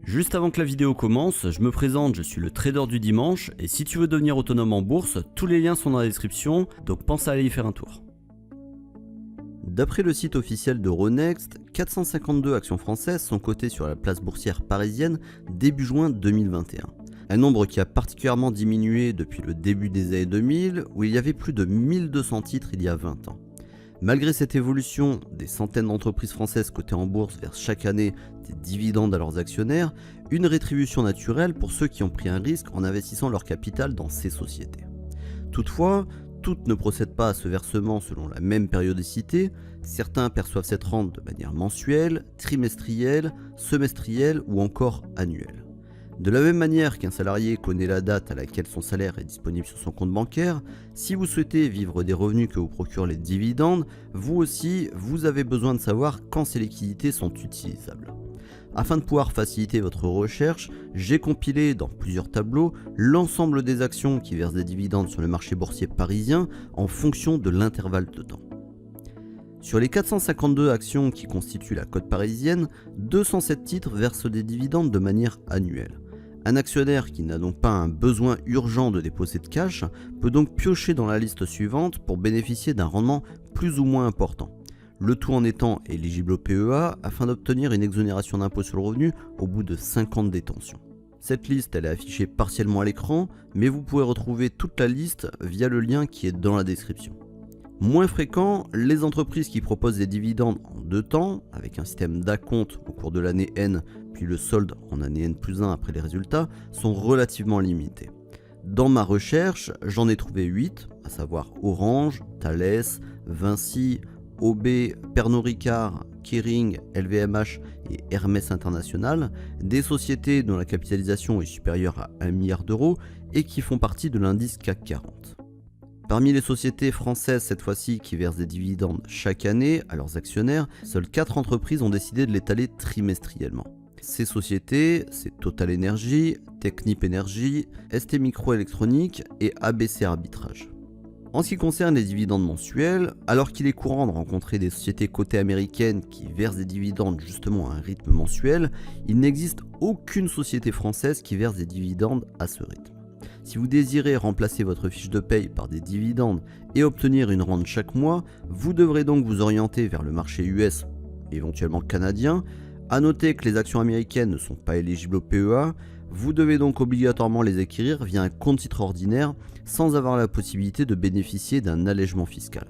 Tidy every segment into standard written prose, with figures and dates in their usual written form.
Juste avant que la vidéo commence, je me présente, je suis le trader du dimanche et si tu veux devenir autonome en bourse, tous les liens sont dans la description, donc pense à aller y faire un tour. D'après le site officiel d'Euronext, 452 actions françaises sont cotées sur la place boursière parisienne début juin 2021. Un nombre qui a particulièrement diminué depuis le début des années 2000 où il y avait plus de 1200 titres il y a 20 ans. Malgré cette évolution, des centaines d'entreprises françaises cotées en bourse versent chaque année des dividendes à leurs actionnaires, une rétribution naturelle pour ceux qui ont pris un risque en investissant leur capital dans ces sociétés. Toutefois, toutes ne procèdent pas à ce versement selon la même périodicité, certains perçoivent cette rente de manière mensuelle, trimestrielle, semestrielle ou encore annuelle. De la même manière qu'un salarié connaît la date à laquelle son salaire est disponible sur son compte bancaire, si vous souhaitez vivre des revenus que vous procurent les dividendes, vous aussi, vous avez besoin de savoir quand ces liquidités sont utilisables. Afin de pouvoir faciliter votre recherche, j'ai compilé dans plusieurs tableaux l'ensemble des actions qui versent des dividendes sur le marché boursier parisien en fonction de l'intervalle de temps. Sur les 452 actions qui constituent la cote parisienne, 207 titres versent des dividendes de manière annuelle. Un actionnaire qui n'a donc pas un besoin urgent de déposer de cash peut donc piocher dans la liste suivante pour bénéficier d'un rendement plus ou moins important. Le tout en étant éligible au PEA afin d'obtenir une exonération d'impôt sur le revenu au bout de 5 ans de détention. Cette liste elle est affichée partiellement à l'écran, mais vous pouvez retrouver toute la liste via le lien qui est dans la description. Moins fréquent, les entreprises qui proposent des dividendes en 2 temps, avec un système d'acompte au cours de l'année N, puis le solde en année N+1 après les résultats, sont relativement limitées. Dans ma recherche, j'en ai trouvé 8, à savoir Orange, Thales, Vinci, OB, Pernod Ricard, Kering, LVMH et Hermès International, des sociétés dont la capitalisation est supérieure à 1 milliard d'euros et qui font partie de l'indice CAC 40. Parmi les sociétés françaises cette fois-ci qui versent des dividendes chaque année à leurs actionnaires, seules 4 entreprises ont décidé de l'étaler trimestriellement. Ces sociétés, c'est Total Energy, Technip Energy, ST Microélectronique et ABC Arbitrage. En ce qui concerne les dividendes mensuels, alors qu'il est courant de rencontrer des sociétés cotées américaines qui versent des dividendes justement à un rythme mensuel, il n'existe aucune société française qui verse des dividendes à ce rythme. Si vous désirez remplacer votre fiche de paye par des dividendes et obtenir une rente chaque mois, vous devrez donc vous orienter vers le marché US, éventuellement canadien. A noter que les actions américaines ne sont pas éligibles au PEA, vous devez donc obligatoirement les acquérir via un compte titre ordinaire sans avoir la possibilité de bénéficier d'un allègement fiscal.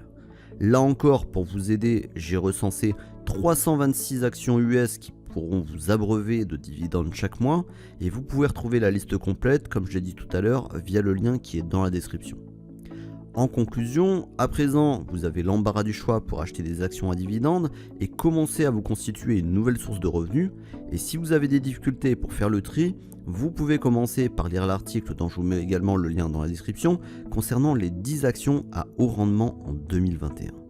Là encore, pour vous aider, j'ai recensé 326 actions US qui pourront vous abreuver de dividendes chaque mois et vous pouvez retrouver la liste complète, comme je l'ai dit tout à l'heure, via le lien qui est dans la description. En conclusion, à présent, vous avez l'embarras du choix pour acheter des actions à dividendes et commencer à vous constituer une nouvelle source de revenus. Et si vous avez des difficultés pour faire le tri, vous pouvez commencer par lire l'article dont je vous mets également le lien dans la description concernant les 10 actions à haut rendement en 2021.